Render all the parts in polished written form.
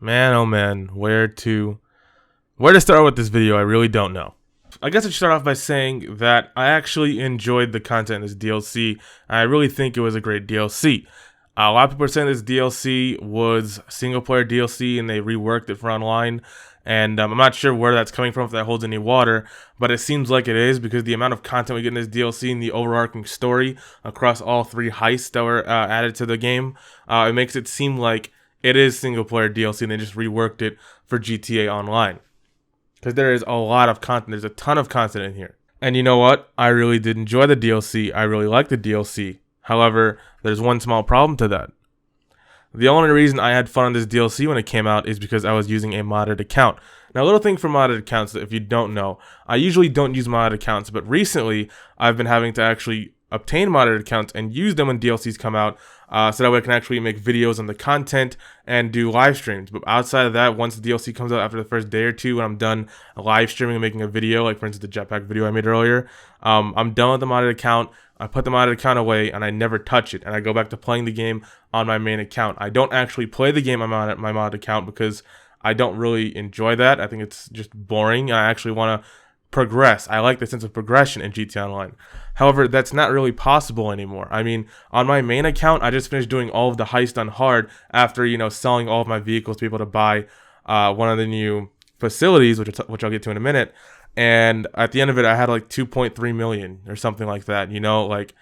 Man, oh man, where to start with this video, I really don't know. I guess I should start off by saying that I actually enjoyed the content in this DLC, and I really think it was a great DLC. A lot of people are saying this DLC was single-player DLC and they reworked it for online, and I'm not sure where that's coming from, if that holds any water, but it seems like it is because the amount of content we get in this DLC and the overarching story across all three heists that were added to the game, it makes it seem like it is single-player DLC and they just reworked it for GTA Online. Because there is a lot of content. There's a ton of content in here. And you know what? I really did enjoy the DLC. I really like the DLC. However, there's one small problem to that. The only reason I had fun on this DLC when it came out is because I was using a modded account. Now, a little thing for modded accounts, if you don't know, I usually don't use modded accounts, but recently I've been having to actually obtain modded accounts and use them when DLCs come out, so that way I can actually make videos on the content and do live streams. But outside of that, once the DLC comes out after the first day or two, when I'm done live streaming and making a video, like for instance the jetpack video I made earlier, I'm done with the modded account. I put the modded account away and I never touch it, and I go back to playing the game on my main account. I don't actually play the game on my mod account because I don't really enjoy that. I think it's just boring, and I actually want to progress. I like the sense of progression in GTA Online. However, that's not really possible anymore. I mean, on my main account, I just finished doing all of the heist on hard after, selling all of my vehicles to be able to buy one of the new facilities, which I'll get to in a minute. And at the end of it, I had like 2.3 million or something like that, like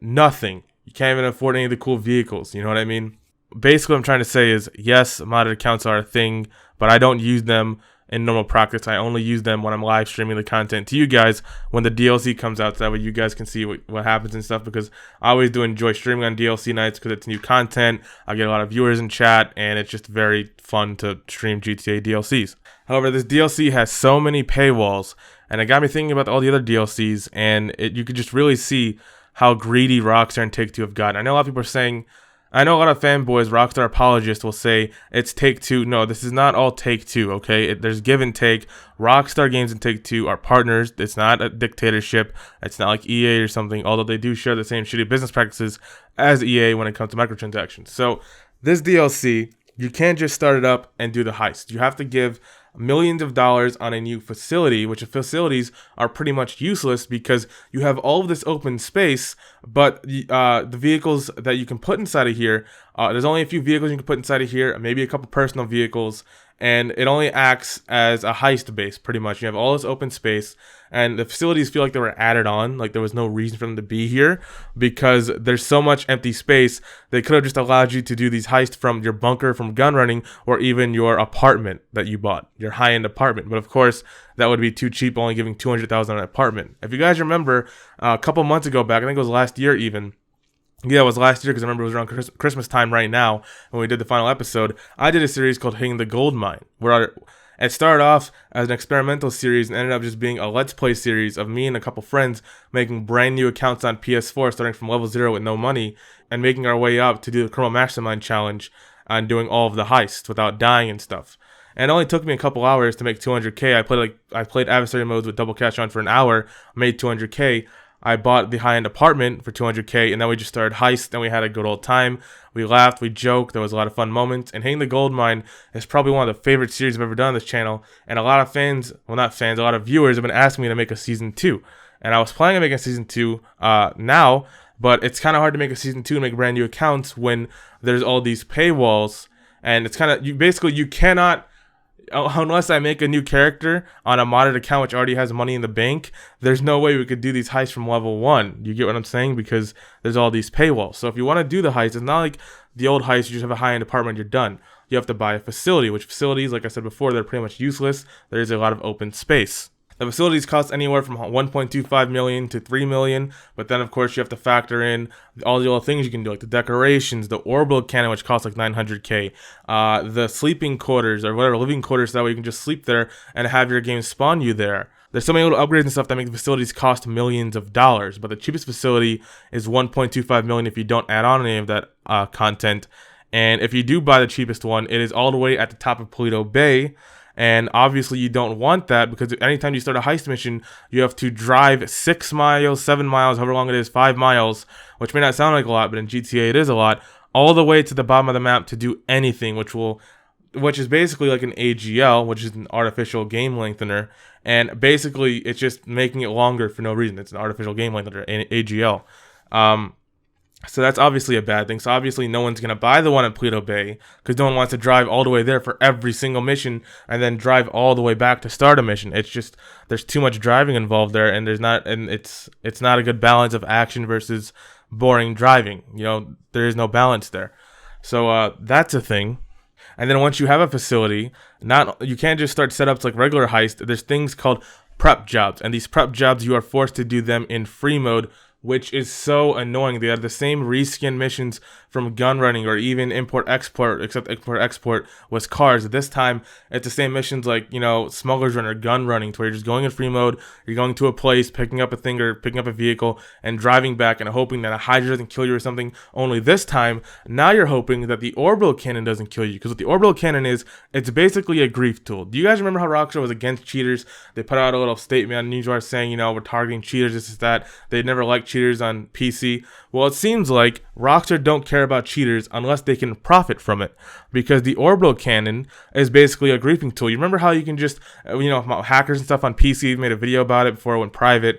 nothing. You can't even afford any of the cool vehicles, you know what I mean? Basically, what I'm trying to say is, yes, modded accounts are a thing, but I don't use them in normal practice. I only use them when I'm live streaming the content to you guys when the DLC comes out, so that way you guys can see what happens and stuff, because I always do enjoy streaming on DLC nights because it's new content. I get a lot of viewers in chat, and it's just very fun to stream GTA DLCs. However, this DLC has so many paywalls, and it got me thinking about all the other DLCs, and you could just really see how greedy Rockstar and Take-Two have gotten. I know a lot of people are saying, I know a lot of fanboys, Rockstar apologists will say it's Take-Two. No, this is not all Take-Two, okay? There's give and take. Rockstar Games and Take-Two are partners. It's not a dictatorship. It's not like EA or something, although they do share the same shitty business practices as EA when it comes to microtransactions. So this DLC, you can't just start it up and do the heist. You have to give millions of dollars on a new facility, which facilities are pretty much useless because you have all of this open space, but the vehicles that you can put inside of here, there's only a few vehicles you can put inside of here, maybe a couple personal vehicles, and it only acts as a heist base, pretty much. You have all this open space, and the facilities feel like they were added on, like there was no reason for them to be here, because there's so much empty space. They could have just allowed you to do these heists from your bunker, from gun running, or even your apartment that you bought, your high-end apartment. But of course, that would be too cheap, only giving $200,000 on an apartment. If you guys remember, a couple months ago back, I think it was last year even, yeah, it was last year because I remember it was around Christmas time right now when we did the final episode. I did a series called Hitting the Gold Mine, where it started off as an experimental series and ended up just being a Let's Play series of me and a couple friends making brand new accounts on PS4, starting from level 0 with no money, and making our way up to do the Criminal Mastermind Challenge and doing all of the heists without dying and stuff. And it only took me a couple hours to make 200k. I played adversary modes with double cash on for an hour, made 200k. I bought the high-end apartment for 200k, and then we just started heist, and we had a good old time. We laughed, we joked, there was a lot of fun moments, and Hitting the Gold Mine is probably one of the favorite series I've ever done on this channel, and a lot of fans, well not fans, a lot of viewers have been asking me to make a season 2. And I was planning on making a season 2 now, but it's kind of hard to make a season 2 and make brand new accounts when there's all these paywalls, and it's kind of, you cannot, unless I make a new character on a modded account which already has money in the bank, there's no way we could do these heists from level 1. You get what I'm saying? Because there's all these paywalls. So if you want to do the heist, it's not like the old heist, you just have a high-end apartment, you're done. You have to buy a facility, which facilities, like I said before, they're pretty much useless. There is a lot of open space. The facilities cost anywhere from 1.25 million to 3 million, but then of course you have to factor in all the other things you can do, like the decorations, the orbital cannon, which costs like 900k, the sleeping quarters or whatever, living quarters, so that way you can just sleep there and have your game spawn you there. There's so many little upgrades and stuff that make the facilities cost millions of dollars, but the cheapest facility is 1.25 million if you don't add on any of that content. And if you do buy the cheapest one, it is all the way at the top of Paleto Bay. And obviously you don't want that, because anytime you start a heist mission, you have to drive 6 miles, 7 miles, however long it is, 5 miles, which may not sound like a lot, but in GTA it is a lot, all the way to the bottom of the map to do anything, which will which is basically like an AGL, which is an artificial game lengthener, and basically it's just making it longer for no reason. It's an artificial game lengthener, an AGL. So that's obviously a bad thing. So obviously no one's gonna buy the one in Paleto Bay because no one wants to drive all the way there for every single mission and then drive all the way back to start a mission. It's just there's too much driving involved there, and it's not a good balance of action versus boring driving. You know, there is no balance there. So that's a thing. And then once you have a facility, you can't just start setups like regular Heist. There's things called prep jobs, and these prep jobs you are forced to do them in free mode, which is so annoying. They have the same reskin missions from gun running or even import export, except import export was cars. This time it's the same missions like, you know, Smuggler's Run or gun running, to where you're just going in free mode, you're going to a place, picking up a thing or picking up a vehicle and driving back and hoping that a Hydra doesn't kill you or something. Only this time, now you're hoping that the orbital cannon doesn't kill you, because what the orbital cannon is, it's basically a grief tool. Do you guys remember how Rockstar was against cheaters? They put out a little statement on Newswire saying, you know, we're targeting cheaters, this is that. They never liked cheaters on PC. Well, it seems like Rockstar don't care about cheaters unless they can profit from it, because the orbital cannon is basically a griefing tool. You remember how you can just, you know, hackers and stuff on PC made a video about it before it went private.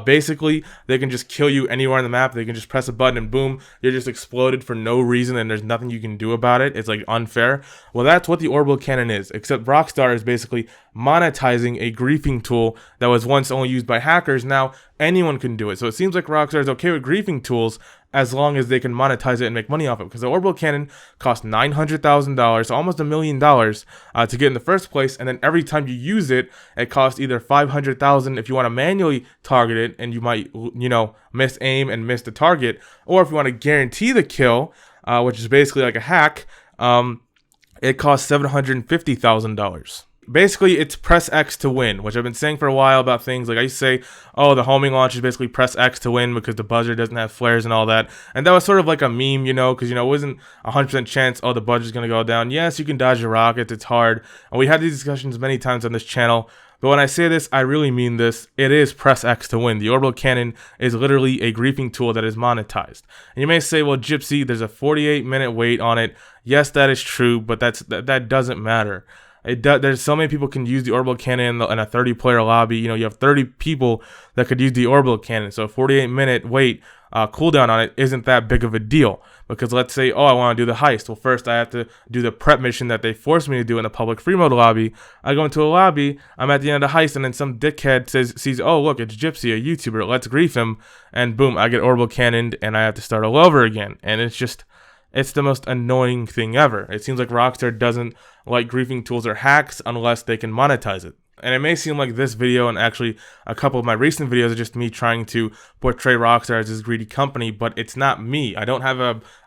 Basically, they can just kill you anywhere on the map. They can just press a button and boom, you're just exploded for no reason and there's nothing you can do about it. It's like unfair. Well, that's what the orbital cannon is, except Rockstar is basically monetizing a griefing tool that was once only used by hackers. Now anyone can do it. So it seems like Rockstar is okay with griefing tools as long as they can monetize it and make money off it, because the orbital cannon cost $900,000, so almost $1 million to get in the first place, and then every time you use it, it costs either $500,000 if you want to manually target it and you might, you know, miss aim and miss the target, or if you want to guarantee the kill, which is basically like a hack, it costs $750,000. Basically, it's press X to win, which I've been saying for a while about things like, I used to say, oh, the homing launch is basically press X to win because the buzzer doesn't have flares and all that. And that was sort of like a meme, you know, because, you know, it wasn't 100% chance, oh, the buzzer's going to go down. Yes, you can dodge the rockets, it's hard. And we had these discussions many times on this channel. But when I say this, I really mean this. It is press X to win. The orbital cannon is literally a griefing tool that is monetized. And you may say, well, Gypsy, there's a 48-minute wait on it. Yes, that is true, but that doesn't matter. There's so many people can use the orbital cannon in a 30-player lobby. You know, you have 30 people that could use the orbital cannon. So a 48-minute wait cooldown on it isn't that big of a deal. Because let's say, oh, I want to do the heist. Well, first I have to do the prep mission that they forced me to do in a public free mode lobby. I go into a lobby, I'm at the end of the heist, and then some dickhead sees, oh, look, it's Gypsy, a YouTuber, let's grief him. And boom, I get orbital cannoned, and I have to start all over again. And it's the most annoying thing ever. It seems like Rockstar doesn't like griefing tools or hacks unless they can monetize it. And it may seem like this video and actually a couple of my recent videos are just me trying to portray Rockstar as this greedy company, but it's not me. I don't have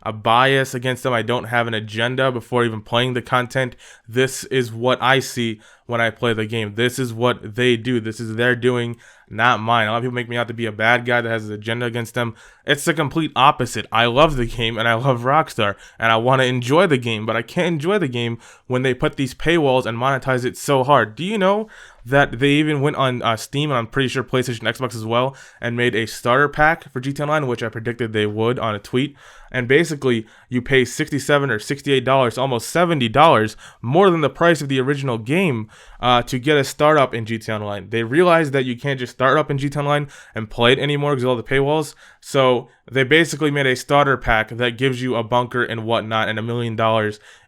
a bias against them. I don't have an agenda before even playing the content. This is what I see when I play the game. This is what they do. This is their doing, not mine. A lot of people make me out to be a bad guy that has an agenda against them. It's the complete opposite. I love the game and I love Rockstar and I want to enjoy the game, but I can't enjoy the game when they put these paywalls and monetize it so hard. Do you know that they even went on Steam, and I'm pretty sure PlayStation, Xbox as well, and made a starter pack for GTA Online, which I predicted they would on a tweet. And basically, you pay $67 or $68, almost $70 more than the price of the original game to get a startup in GTA Online. They realized that you can't just start up in GTA Online and play it anymore because of all the paywalls. So they basically made a starter pack that gives you a bunker and whatnot and $1 million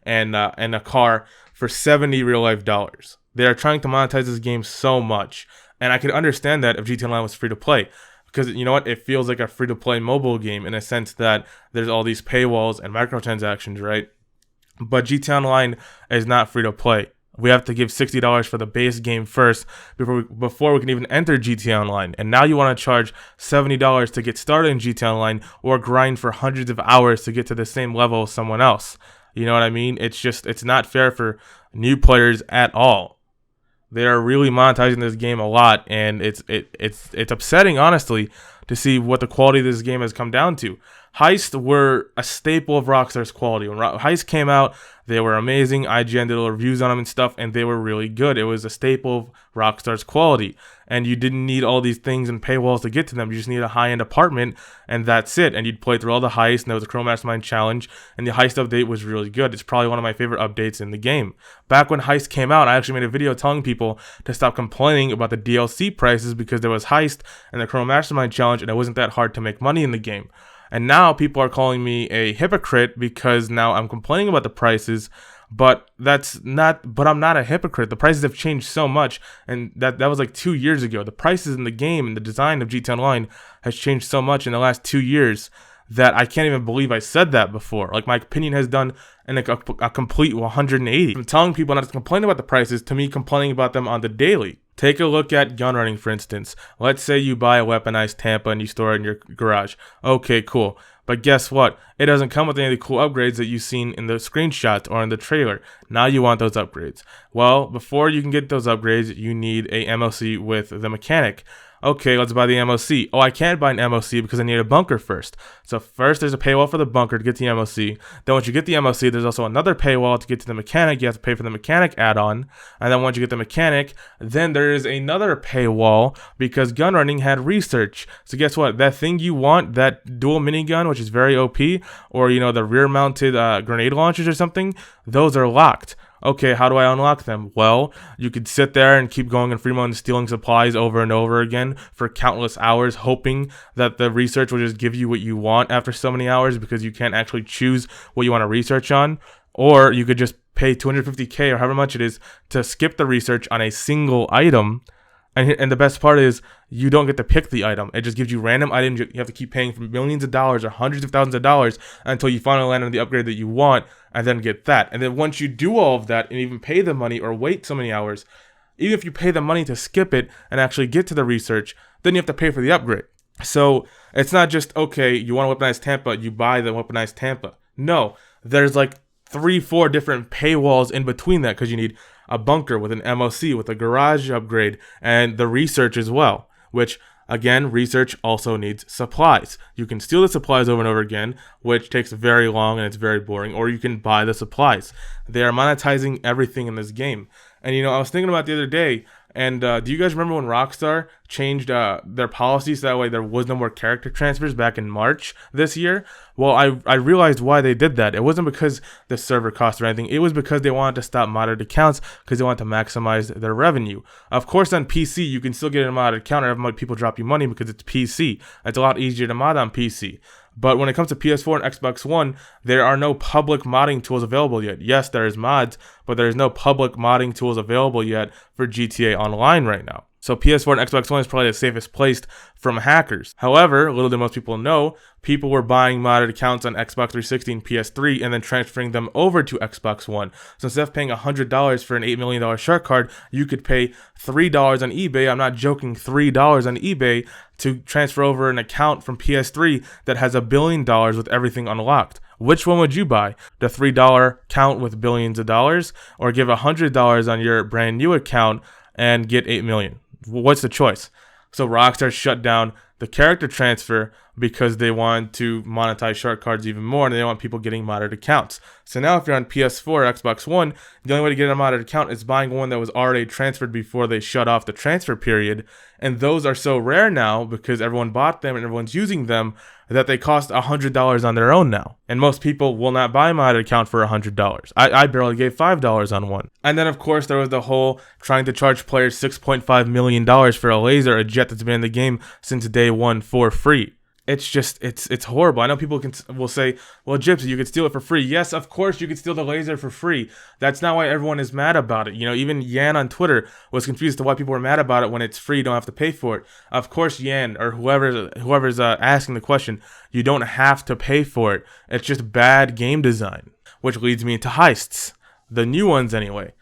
and a car for $70 real life dollars. They are trying to monetize this game so much, and I could understand that if GTA Online was free to play. Because, you know what, it feels like a free-to-play mobile game in a sense that there's all these paywalls and microtransactions, right? But GTA Online is not free-to-play. We have to give $60 for the base game first before we can even enter GTA Online. And now you want to charge $70 to get started in GTA Online or grind for hundreds of hours to get to the same level as someone else. You know what I mean? It's not fair for new players at all. They are really monetizing this game a lot, and it's upsetting, honestly, to see what the quality of this game has come down to. Heist were a staple of Rockstar's quality. When Heist came out, They were amazing. IGN did little reviews on them and stuff, and they were really good. It was a staple of Rockstar's quality, and you didn't need all these things and paywalls to get to them. You just need a high-end apartment, and that's it. And you'd play through all the heists, and there was a Chrome Mastermind challenge, and the heist update was really good. It's probably one of my favorite updates in the game. Back when Heist came out, I actually made a video telling people to stop complaining about the DLC prices because there was Heist and the Chrome Mastermind challenge, and it wasn't that hard to make money in the game. And now people are calling me a hypocrite because now I'm complaining about the prices, but I'm not a hypocrite. The prices have changed so much, and that was like 2 years ago. The prices in the game and the design of GTA Online has changed so much in the last 2 years that I can't even believe I said that before. Like, my opinion has done in a complete 180. From telling people not to complain about the prices to me complaining about them on the daily. Take a look at gun running, for instance. Let's say you buy a weaponized Tampa and you store it in your garage. Okay, cool. But guess what? It doesn't come with any of the cool upgrades that you've seen in the screenshots or in the trailer. Now you want those upgrades. Well, before you can get those upgrades, you need a MLC with the mechanic. Okay, let's buy the MOC. Oh, I can't buy an MOC because I need a bunker first. So first there's a paywall for the bunker to get the MOC. Then once you get the MOC, there's also another paywall to get to the mechanic. You have to pay for the mechanic add-on. And then once you get the mechanic, then there is another paywall because gun running had research. So guess what? That thing you want, that dual minigun, which is very OP, or the rear-mounted grenade launchers or something, those are locked. Okay, how do I unlock them? Well, you could sit there and keep going in free mode and stealing supplies over and over again for countless hours, hoping that the research will just give you what you want after so many hours because you can't actually choose what you want to research on. Or you could just pay $250K or however much it is to skip the research on a single item. And the best part is you don't get to pick the item. It just gives you random items. You have to keep paying for millions of dollars or hundreds of thousands of dollars until you finally land on the upgrade that you want and then get that. And then once you do all of that and even pay the money or wait so many hours, even if you pay the money to skip it and actually get to the research, then you have to pay for the upgrade. So it's not just, okay, you want a weaponized Tampa, you buy the weaponized Tampa. No, there's like 3-4 different paywalls in between that because you need a bunker with an MOC, with a garage upgrade, and the research as well, which, again, research also needs supplies. You can steal the supplies over and over again, which takes very long and it's very boring, or you can buy the supplies. They are monetizing everything in this game. And, I was thinking about the other day, and do you guys remember when Rockstar changed their policies so that way there was no more character transfers back in March this year? Well, I realized why they did that. It wasn't because the server cost or anything. It was because they wanted to stop modded accounts because they wanted to maximize their revenue. Of course, on PC, you can still get a modded account or have people drop you money because it's PC. It's a lot easier to mod on PC. But when it comes to PS4 and Xbox One, there are no public modding tools available yet. Yes, there is mods, but there is no public modding tools available yet for GTA Online right now. So PS4 and Xbox One is probably the safest place from hackers. However, little did most people know, people were buying modded accounts on Xbox 360 and PS3 and then transferring them over to Xbox One. So instead of paying $100 for an $8 million shark card, you could pay $3 on eBay. I'm not joking, $3 on eBay to transfer over an account from PS3 that has $1 billion with everything unlocked. Which one would you buy? The $3 account with billions of dollars, or give $100 on your brand new account and get $8 million? What's the choice? So Rockstar shut down the character transfer because they want to monetize shark cards even more, and they want people getting modded accounts. So now if you're on PS4 or Xbox One, the only way to get a modded account is buying one that was already transferred before they shut off the transfer period. And those are so rare now because everyone bought them and everyone's using them that they cost $100 on their own now. And most people will not buy a modded account for $100. I barely gave $5 on one. And then of course there was the whole trying to charge players $6.5 million for a laser, a jet that's been in the game since day one for free. It's just, it's horrible. I know people will say, well, Gypsy, you could steal it for free. Yes, of course you could steal the laser for free. That's not why everyone is mad about it. Even Yan on Twitter was confused as to why people were mad about it when it's free, you don't have to pay for it. Of course, Yan, or whoever's asking the question, you don't have to pay for it. It's just bad game design, which leads me into heists. The new ones anyway.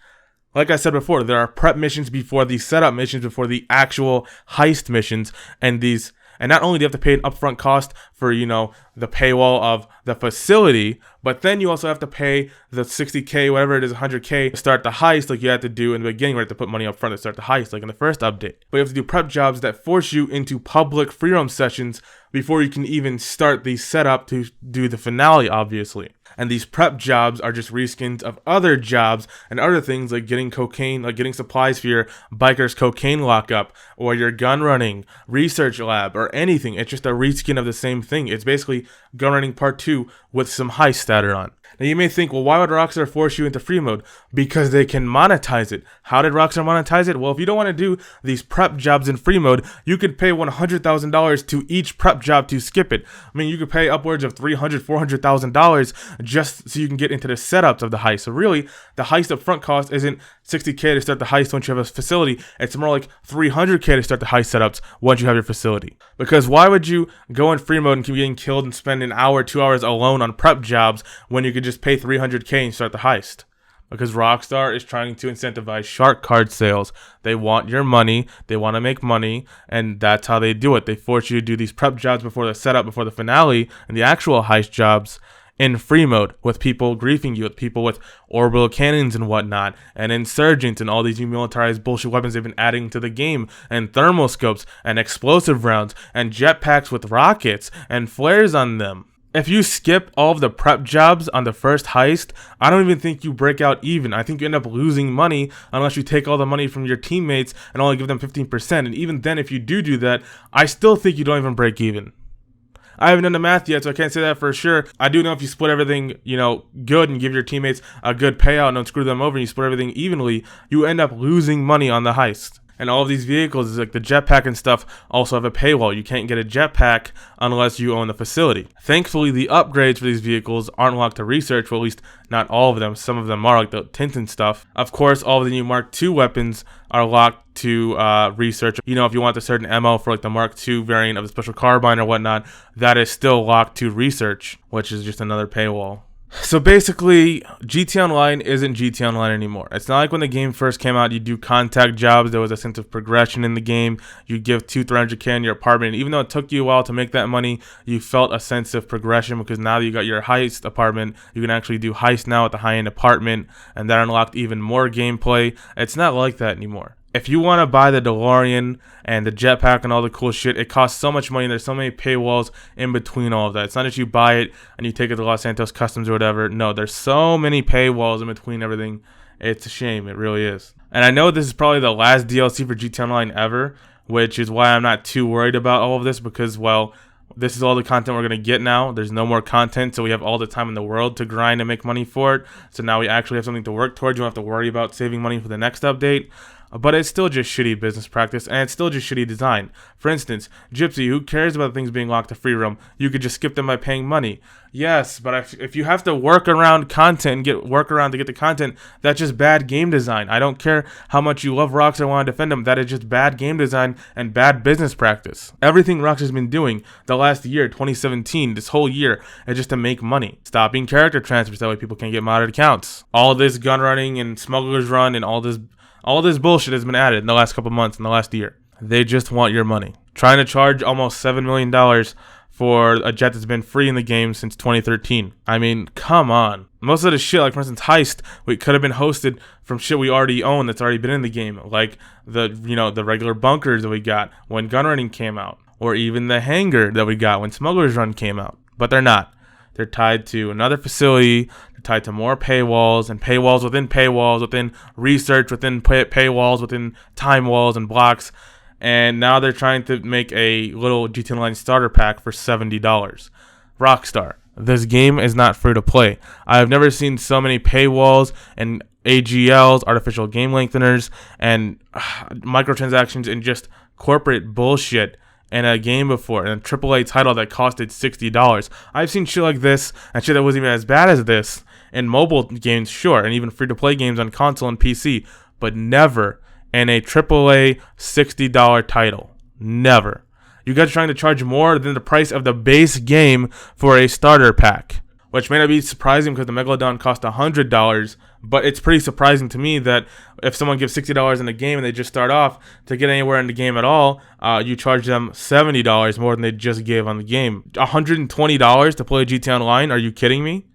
Like I said before, there are prep missions before the setup missions, before the actual heist missions, and not only do you have to pay an upfront cost for, the paywall of the facility, but then you also have to pay the $60K, whatever it is, $100K to start the heist like you had to do in the beginning, where you have to put money up front to start the heist, like in the first update. But you have to do prep jobs that force you into public free roam sessions before you can even start the setup to do the finale, obviously. And these prep jobs are just reskins of other jobs and other things like getting cocaine, like getting supplies for your biker's cocaine lockup or your gun running research lab or anything. It's just a reskin of the same thing. It's basically gun running part 2 with some heists added on. Now you may think, well, why would Rockstar force you into free mode? Because they can monetize it. How did Rockstar monetize it? Well, if you don't want to do these prep jobs in free mode, you could pay $100,000 to each prep job to skip it. I mean, you could pay upwards of $300,000, $400,000 just so you can get into the setups of the heist. So really, the heist upfront cost isn't $60K to start the heist once you have a facility. It's more like $300K to start the heist setups once you have your facility. Because why would you go in free mode and keep getting killed and spend an hour, 2 hours alone on prep jobs when you could just pay $300K and start the heist? Because Rockstar is trying to incentivize shark card sales. They want your money, they want to make money, and that's how they do it. They force you to do these prep jobs before the setup, before the finale, and the actual heist jobs in free mode with people griefing you, with people with orbital cannons and whatnot, and insurgents and all these new militarized bullshit weapons they've been adding to the game, and thermal scopes and explosive rounds and jetpacks with rockets and flares on them. If you skip all of the prep jobs on the first heist, I don't even think you break out even. I think you end up losing money unless you take all the money from your teammates and only give them 15%. And even then, if you do that, I still think you don't even break even. I haven't done the math yet, so I can't say that for sure. I do know if you split everything, good and give your teammates a good payout and don't screw them over and you split everything evenly, you end up losing money on the heist. And all of these vehicles, like the jetpack and stuff, also have a paywall. You can't get a jetpack unless you own the facility. Thankfully, the upgrades for these vehicles aren't locked to research, well, at least not all of them. Some of them are, like the tint and stuff. Of course, all of the new Mark II weapons are locked to research. If you want a certain ammo for like the Mark II variant of the special carbine or whatnot, that is still locked to research, which is just another paywall. So basically, GTA Online isn't GTA Online anymore. It's not like when the game first came out, you do contact jobs, there was a sense of progression in the game, you give $200-300K in your apartment, and even though it took you a while to make that money, you felt a sense of progression because now that you got your heist apartment, you can actually do heist now at the high-end apartment, and that unlocked even more gameplay. It's not like that anymore. If you want to buy the DeLorean and the jetpack and all the cool shit, it costs so much money. There's so many paywalls in between all of that. It's not that you buy it and you take it to Los Santos Customs or whatever. No, there's so many paywalls in between everything. It's a shame. It really is. And I know this is probably the last DLC for GTA Online ever, which is why I'm not too worried about all of this because, well, this is all the content we're going to get now. There's no more content, so we have all the time in the world to grind and make money for it. So now we actually have something to work towards. You don't have to worry about saving money for the next update. But it's still just shitty business practice, and it's still just shitty design. For instance, Gypsy, who cares about things being locked to free roam? You could just skip them by paying money. Yes, but if you have to work around content and work around to get the content, that's just bad game design. I don't care how much you love Rockstar and want to defend them. That is just bad game design and bad business practice. Everything Rockstar's been doing the last year, 2017, this whole year, is just to make money. Stopping character transfers, that way people can't get modded accounts. All this gun running and smugglers run and all this bullshit has been added in the last couple months, in the last year. They just want your money. Trying to charge almost $7 million for a jet that's been free in the game since 2013. I mean, come on. Most of the shit, like for instance, Heist, we could have been hosted from shit we already own that's already been in the game. Like the regular bunkers that we got when gun running came out. Or even the hangar that we got when Smuggler's Run came out. But they're not. They're tied to another facility. They're tied to more paywalls and paywalls, within research, within paywalls, within time walls and blocks. And now they're trying to make a little GTA Online starter pack for $70. Rockstar, this game is not free to play. I have never seen so many paywalls and AGLs, artificial game lengtheners, and microtransactions and just corporate bullshit in a game before, in a AAA title that costed $60. I've seen shit like this and shit that wasn't even as bad as this in mobile games, sure, and even free-to-play games on console and PC, but never in a AAA $60 title. Never. You guys are trying to charge more than the price of the base game for a starter pack, which may not be surprising because the Megalodon cost $100, but it's pretty surprising to me that if someone gives $60 in the game and they just start off, to get anywhere in the game at all, you charge them $70 more than they just gave on the game. $120 to play GTA Online? Are you kidding me?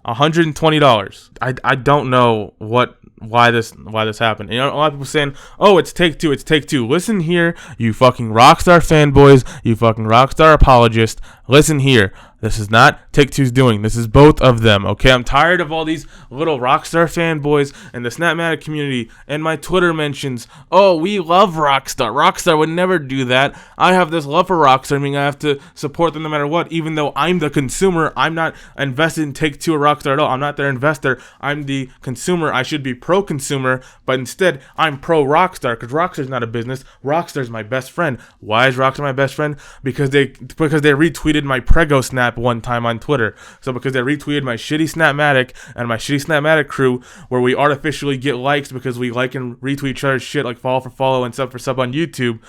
$120. I don't know why this happened. A lot of people saying, "Oh, it's Take-Two, it's Take-Two." Listen here, you fucking Rockstar fanboys, you fucking Rockstar apologists. Listen here. This is not Take-Two's doing. This is both of them, okay? I'm tired of all these little Rockstar fanboys and the Snapmatic community and my Twitter mentions. Oh, we love Rockstar. Rockstar would never do that. I have this love for Rockstar. I mean, I have to support them no matter what, even though I'm the consumer. I'm not invested in Take-Two or Rockstar at all. I'm not their investor. I'm the consumer. I should be pro-consumer, but instead, I'm pro-Rockstar because Rockstar's not a business. Rockstar's my best friend. Why is Rockstar my best friend? Because they retweeted my Prego Snap one time on Twitter. So because they retweeted my shitty Snapmatic and my shitty Snapmatic crew, where we artificially get likes because we like and retweet each other's shit, like follow for follow and sub for sub on YouTube,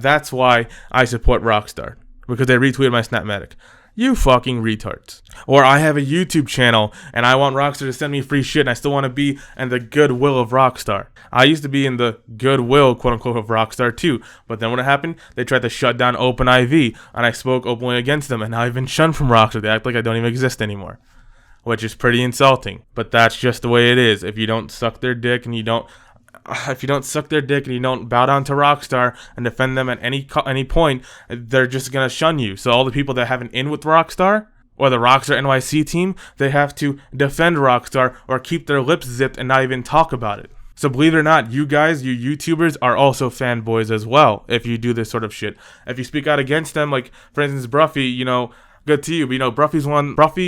that's why I support Rockstar. Because they retweeted my Snapmatic. You fucking retards. Or I have a YouTube channel and I want Rockstar to send me free shit and I still want to be in the goodwill of Rockstar. I used to be in the goodwill, quote unquote, of Rockstar too. But then when it happened, they tried to shut down OpenIV and I spoke openly against them and now I've been shunned from Rockstar. They act like I don't even exist anymore. Which is pretty insulting. But that's just the way it is. If you don't suck their dick and you don't bow down to Rockstar and defend them at any point, they're just gonna shun you. So all the people that have an in with Rockstar or the Rockstar NYC team, they have to defend Rockstar or keep their lips zipped and not even talk about it. So believe it or not, you guys, you YouTubers, are also fanboys as well if you do this sort of shit. If you speak out against them, like for instance Bruffy, you know, good to you, but you know, Bruffy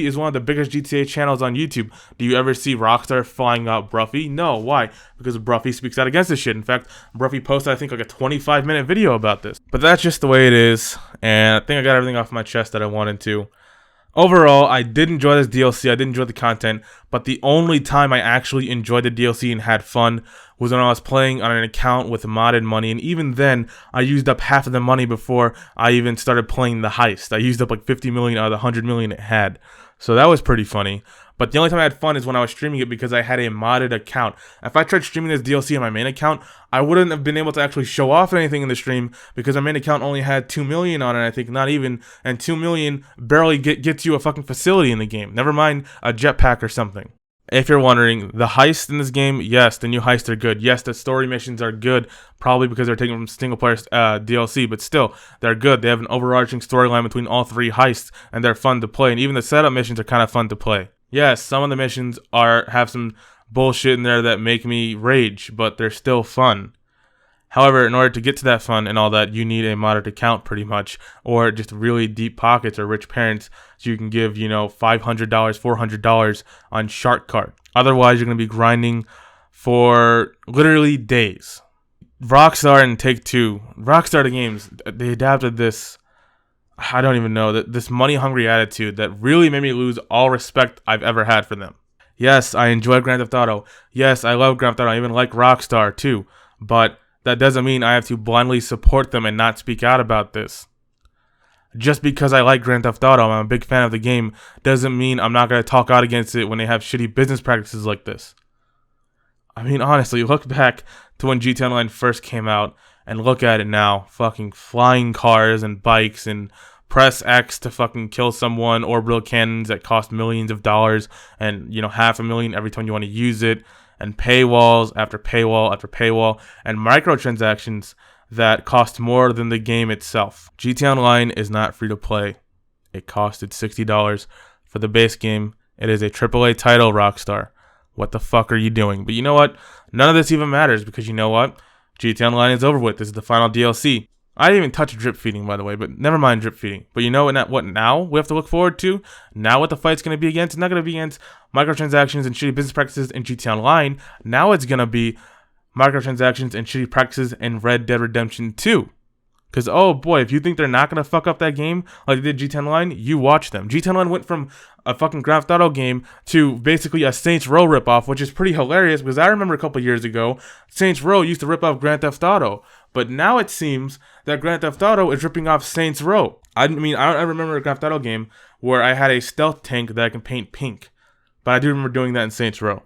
is one of the biggest GTA channels on YouTube. Do you ever see Rockstar flying out Bruffy? No. Why? Because Bruffy speaks out against this shit. In fact, Bruffy posted, I think, like a 25-minute video about this. But that's just the way it is, and I think I got everything off my chest that I wanted to. Overall, I did enjoy this DLC, I did enjoy the content, but the only time I actually enjoyed the DLC and had fun was when I was playing on an account with modded money, and even then, I used up half of the money before I even started playing the heist. I used up like 50 million out of the 100 million it had, so that was pretty funny. But the only time I had fun is when I was streaming it because I had a modded account. If I tried streaming this DLC on my main account, I wouldn't have been able to actually show off anything in the stream because my main account only had 2 million on it, I think, not even, and 2 million barely gets you a fucking facility in the game. Never mind a jetpack or something. If you're wondering, the heists in this game, yes, the new heists are good. Yes, the story missions are good, probably because they're taken from single-player DLC, but still, they're good. They have an overarching storyline between all three heists, and they're fun to play, and even the setup missions are kind of fun to play. Yes, some of the missions have some bullshit in there that make me rage, but they're still fun. However, in order to get to that fun and all that, you need a modded account pretty much, or just really deep pockets or rich parents so you can give, you know, $500, $400 on Shark Card. Otherwise, you're going to be grinding for literally days. Rockstar and Take-Two, Rockstar the games, they adapted this, I don't even know, this money-hungry attitude that really made me lose all respect I've ever had for them. Yes, I enjoy Grand Theft Auto. Yes, I love Grand Theft Auto. I even like Rockstar too. But that doesn't mean I have to blindly support them and not speak out about this. Just because I like Grand Theft Auto, I'm a big fan of the game, doesn't mean I'm not going to talk out against it when they have shitty business practices like this. I mean, honestly, look back to when GTA Online first came out and look at it now. Fucking flying cars and bikes and press X to fucking kill someone, orbital cannons that cost millions of dollars and, you know, $500,000 every time you want to use it, and paywalls after paywall after paywall, and microtransactions that cost more than the game itself. GTA Online is not free to play. It costed $60 for the base game. It is a AAA title, Rockstar. What the fuck are you doing? But you know what? None of this even matters because you know what? GTA Online is over with. This is the final DLC. I didn't even touch drip feeding, by the way, but never mind drip feeding. But you know what now we have to look forward to? Now what the fight's going to be against? It's not going to be against microtransactions and shitty business practices in GTA Online. Now it's going to be microtransactions and shitty practices in Red Dead Redemption 2. Because, oh boy, if you think they're not going to fuck up that game like they did GTA Online, you watch them. GTA Online went from a fucking Grand Theft Auto game to basically a Saints Row ripoff, which is pretty hilarious because I remember a couple years ago, Saints Row used to rip off Grand Theft Auto. But now it seems that Grand Theft Auto is ripping off Saints Row. I mean, I don't remember a Grand Theft Auto game where I had a stealth tank that I can paint pink. But I do remember doing that in Saints Row.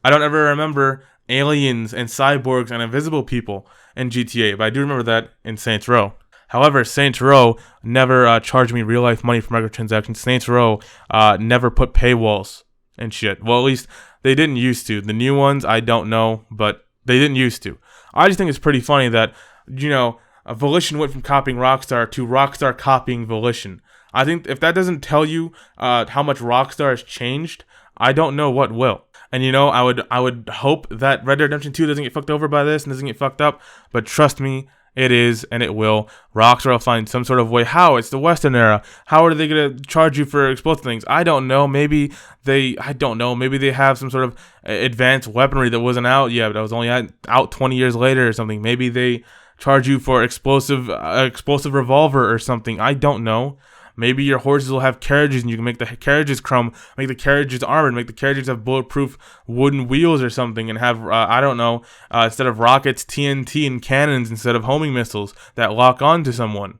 I don't ever remember aliens and cyborgs and invisible people in GTA, but I do remember that in Saints Row. However, Saints Row never charged me real-life money for microtransactions. Saints Row never put paywalls and shit. Well, at least they didn't used to. The new ones, I don't know, but they didn't used to. I just think it's pretty funny that, you know, Volition went from copying Rockstar to Rockstar copying Volition. I think if that doesn't tell you how much Rockstar has changed, I don't know what will. And you know, I would hope that Red Dead Redemption 2 doesn't get fucked over by this and doesn't get fucked up, but trust me, it is, and it will. Rockstar will find some sort of way. How? It's the Western era. How are they going to charge you for explosive things? I don't know. Maybe they have some sort of advanced weaponry that wasn't out yet, but that was only out 20 years later or something. Maybe they charge you for explosive revolver or something. I don't know. Maybe your horses will have carriages and you can make the carriages chrome, make the carriages armored, make the carriages have bulletproof wooden wheels or something, and have, I don't know, instead of rockets, TNT and cannons instead of homing missiles that lock on to someone.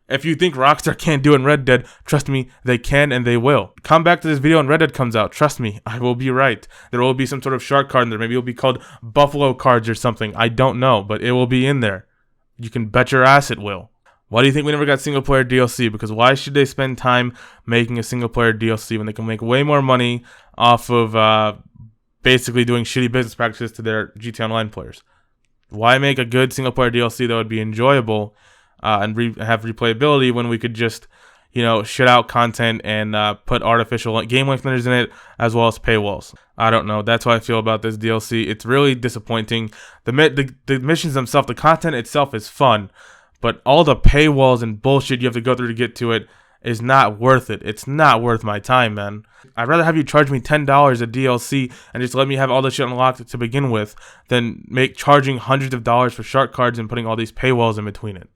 If you think Rockstar can't do it in Red Dead, trust me, they can and they will. Come back to this video when Red Dead comes out. Trust me, I will be right. There will be some sort of shark card in there. Maybe it will be called Buffalo cards or something. I don't know, but it will be in there. You can bet your ass it will. Why do you think we never got single-player DLC? Because why should they spend time making a single-player DLC when they can make way more money off of basically doing shitty business practices to their GTA Online players? Why make a good single-player DLC that would be enjoyable and have replayability when we could just, you know, shit out content and put artificial game length limiters in it as well as paywalls? I don't know. That's how I feel about this DLC. It's really disappointing. The missions themselves, the content itself is fun, but all the paywalls and bullshit you have to go through to get to it is not worth it. It's not worth my time, man. I'd rather have you charge me $10 a DLC and just let me have all this shit unlocked to begin with than charging hundreds of dollars for shark cards and putting all these paywalls in between it.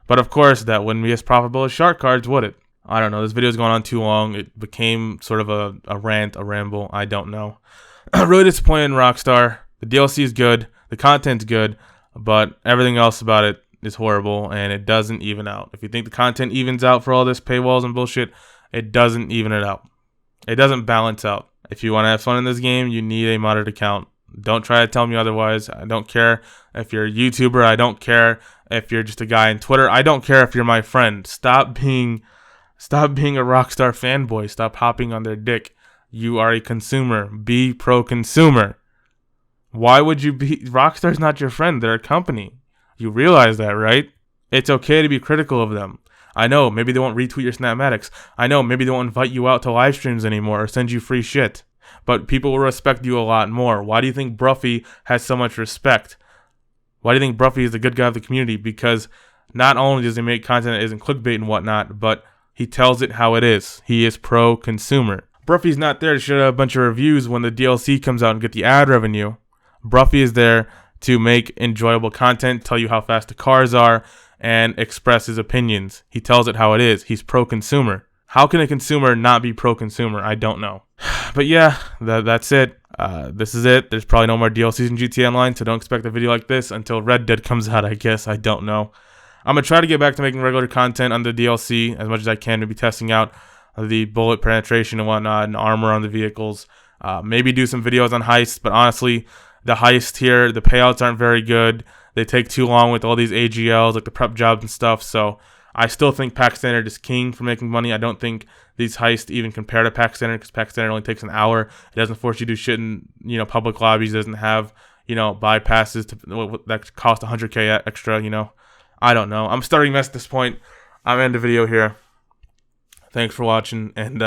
But of course, that wouldn't be as profitable as shark cards, would it? I don't know. This video's going on too long. It became sort of a rant, a ramble. I don't know. Really disappointed in Rockstar. The DLC is good. The content's good. But everything else about it is horrible, and it doesn't even out. If you think the content evens out for all this paywalls and bullshit, it doesn't even it out. It doesn't balance out. If you want to have fun in this game, you need a modded account. Don't try to tell me otherwise. I don't care if you're a YouTuber. I don't care if you're just a guy on Twitter. I don't care if you're my friend. Stop being a Rockstar fanboy. Stop hopping on their dick. You are a consumer. Be pro-consumer. Why would you be? Rockstar's not your friend. They're a company. You realize that, right? It's okay to be critical of them. I know, maybe they won't retweet your Snapmatics. I know, maybe they won't invite you out to live streams anymore or send you free shit. But people will respect you a lot more. Why do you think Bruffy has so much respect? Why do you think Bruffy is the good guy of the community? Because not only does he make content that isn't clickbait and whatnot, but he tells it how it is. He is pro-consumer. Bruffy's not there to shut out a bunch of reviews when the DLC comes out and get the ad revenue. Bruffy is there to make enjoyable content, tell you how fast the cars are, and express his opinions. He tells it how it is. He's pro-consumer. How can a consumer not be pro-consumer? I don't know. But yeah, that's it. This is it. There's probably no more DLCs in GTA Online, so don't expect a video like this until Red Dead comes out, I guess. I don't know. I'm going to try to get back to making regular content on the DLC as much as I can, maybe testing out the bullet penetration and whatnot and armor on the vehicles. Maybe do some videos on heists, but honestly, the heist here, the payouts aren't very good. They take too long with all these AGLs, like the prep jobs and stuff. So I still think Pack Standard is king for making money. I don't think these heists even compare to Pack Standard because Pack Standard only takes an hour. It doesn't force you to do shit in, you know, public lobbies. It doesn't have, you know, bypasses that cost 100K extra, you know. I don't know. I'm starting to mess at this point. I'm ending the video here. Thanks for watching, and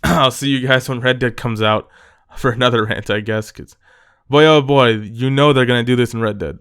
I'll see you guys when Red Dead comes out for another rant, I guess, because boy, oh boy, you know they're going to do this in Red Dead.